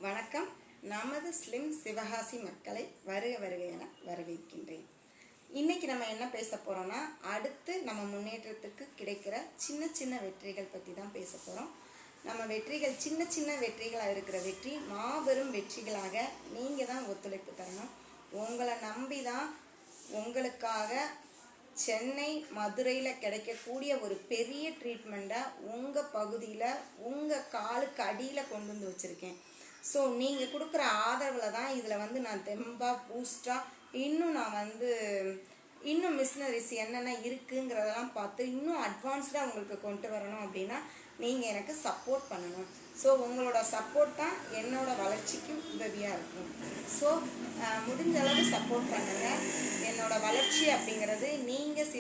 வணக்கம். நமது ஸ்லிம் சிவகாசி மக்களை வருக வருக என வரவேற்கின்றேன். இன்னைக்கு நம்ம என்ன பேச போறோம்னா, அடுத்து நம்ம முன்னேற்றத்துக்கு கிடைக்கிற சின்ன சின்ன வெற்றிகள் பற்றி தான் பேச போகிறோம். நம்ம வெற்றிகள் சின்ன சின்ன வெற்றிகளாக இருக்கிற வெற்றி மாபெரும் வெற்றிகளாக நீங்கள் தான் ஒத்துழைப்பு தரணும். உங்களை நம்பி தான் உங்களுக்காக சென்னை மதுரையில் கிடைக்கக்கூடிய ஒரு பெரிய ட்ரீட்மெண்ட்டை உங்கள் பகுதியில் உங்கள் காலுக்கு அடியில் கொண்டு வந்து வச்சுருக்கேன். ஸோ நீங்கள் கொடுக்குற ஆதரவில் தான் இதில் நான் தெம்பாக பூஸ்டாக இன்னும் மிஷினரிஸ் என்னென்ன இருக்குங்கிறதெல்லாம் பார்த்து இன்னும் அட்வான்ஸ்டாக உங்களுக்கு கொண்டு வரணும். அப்படின்னா நீங்கள் எனக்கு சப்போர்ட் பண்ணணும். ஸோ உங்களோட சப்போர்ட் தான் என்னோடய வளர்ச்சிக்கு உதவியாக இருக்கும். ஸோ முடிஞ்ச அளவு சப்போர்ட் பண்ணுங்கள். என்னோடய வளர்ச்சி அப்படிங்கிறது நீங்கள்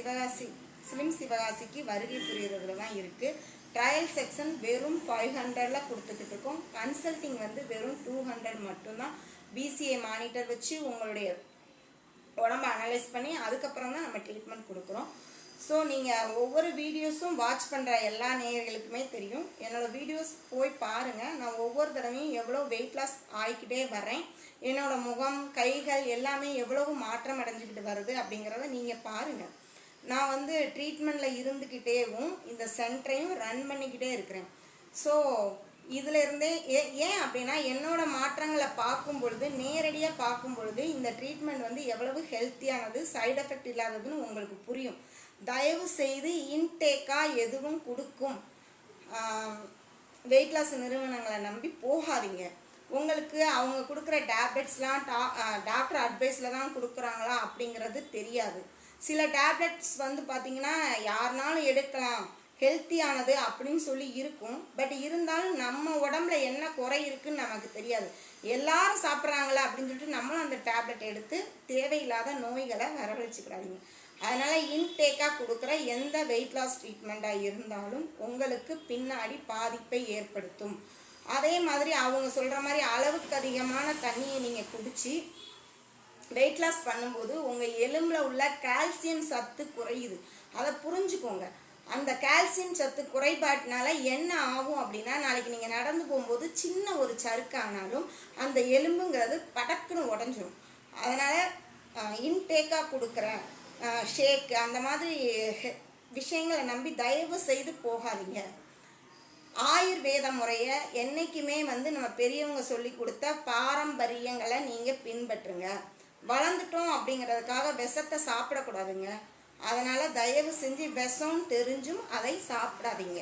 ஸ்லிம் சிவகாசிக்கு வருகை புரிகிறதுல தான் இருக்குது. ட்ரையல் செக்ஷன் வெறும் 500 கொடுத்துக்கிட்டு இருக்கோம். கன்சல்டிங் வெறும் 200 மட்டும்தான். பிசிஏ மானிட்டர் வச்சு உங்களுடைய உடம்பை அனலைஸ் பண்ணி அதுக்கப்புறம் தான் நம்ம ட்ரீட்மெண்ட் கொடுக்குறோம். ஸோ நீங்கள் ஒவ்வொரு வீடியோஸும் வாட்ச் பண்ணுற எல்லா நேயர்களுக்குமே தெரியும். என்னோடய வீடியோஸ் போய் பாருங்கள். நான் ஒவ்வொரு தடவையும் எவ்வளோ வெயிட் லாஸ் ஆகிக்கிட்டே வரேன், என்னோடய முகம் கைகள் எல்லாமே எவ்வளவு மாற்றம் அடைஞ்சிக்கிட்டு வருது அப்படிங்கிறத நீங்கள் பாருங்கள். நான் ட்ரீட்மெண்ட்டில் இருந்துக்கிட்டேவும் இந்த சென்டரையும் ரன் பண்ணிக்கிட்டே இருக்கிறேன். ஸோ இதில் இருந்தே ஏன் அப்படின்னா என்னோடய மாற்றங்களை பார்க்கும் பொழுது, நேரடியாக பார்க்கும் பொழுது இந்த ட்ரீட்மெண்ட் எவ்வளவு ஹெல்த்தியானது, சைடு எஃபெக்ட் இல்லாததுன்னு உங்களுக்கு புரியும். தயவு செய்து இன்டேக்காக எதுவும் கொடுக்கும் வெயிட் லாஸ் நிறுவனங்களை நம்பி போகாதீங்க. உங்களுக்கு அவங்க கொடுக்குற டேப்லெட்ஸ்லாம் டாக்டர் அட்வைஸில் தான் கொடுக்குறாங்களா அப்படிங்கிறது தெரியாது. சில டேப்லெட்ஸ் பார்த்தீங்கன்னா யாருனாலும் எடுக்கலாம், ஹெல்த்தியானது அப்படின்னு சொல்லி இருக்கும். பட் இருந்தாலும் நம்ம உடம்புல என்ன குறை இருக்குன்னு நமக்கு தெரியாது. எல்லாரும் சாப்பிட்றாங்களா அப்படின்னு சொல்லிட்டு நம்மளும் அந்த டேப்லெட் எடுத்து தேவையில்லாத நோய்களை வரவழைச்சிக்கிறாங்க. அதனால் இன்டேக்காக கொடுக்குற எந்த வெயிட் லாஸ் ட்ரீட்மெண்ட்டாக இருந்தாலும் உங்களுக்கு பின்னாடி பாதிப்பை ஏற்படுத்தும். அதே மாதிரி அவங்க சொல்கிற மாதிரி அளவுக்கு அதிகமான தண்ணியை நீங்கள் குடித்து வெயிட் லாஸ் பண்ணும்போது உங்கள் எலும்பில் உள்ள கால்சியம் சத்து குறையுது. அதை புரிஞ்சுக்கோங்க. அந்த கால்சியம் சத்து குறைபாட்டினால என்ன ஆகும் அப்படின்னா, நாளைக்கு நீங்கள் நடந்து போகும்போது சின்ன ஒரு சறுக்கானாலும் அந்த எலும்புங்கிறது படக்குன்னு உடஞ்சிடும். அதனால் இன்டேக்காக கொடுக்குற ஷேக் அந்த மாதிரி விஷயங்களை நம்பி தயவு செய்து போகாதீங்க. ஆயுர்வேத முறையை என்றைக்குமே நம்ம பெரியவங்க சொல்லி கொடுத்த பாரம்பரியங்களை நீங்கள் பின்பற்றுங்க. வளர்ந்துட்டோம் அப்படிங்கிறதுக்காக விஷத்தை சாப்பிடக்கூடாதுங்க. அதனால் தயவு செஞ்சு விஷம் தெரிஞ்சும் அதை சாப்பிடாதீங்க.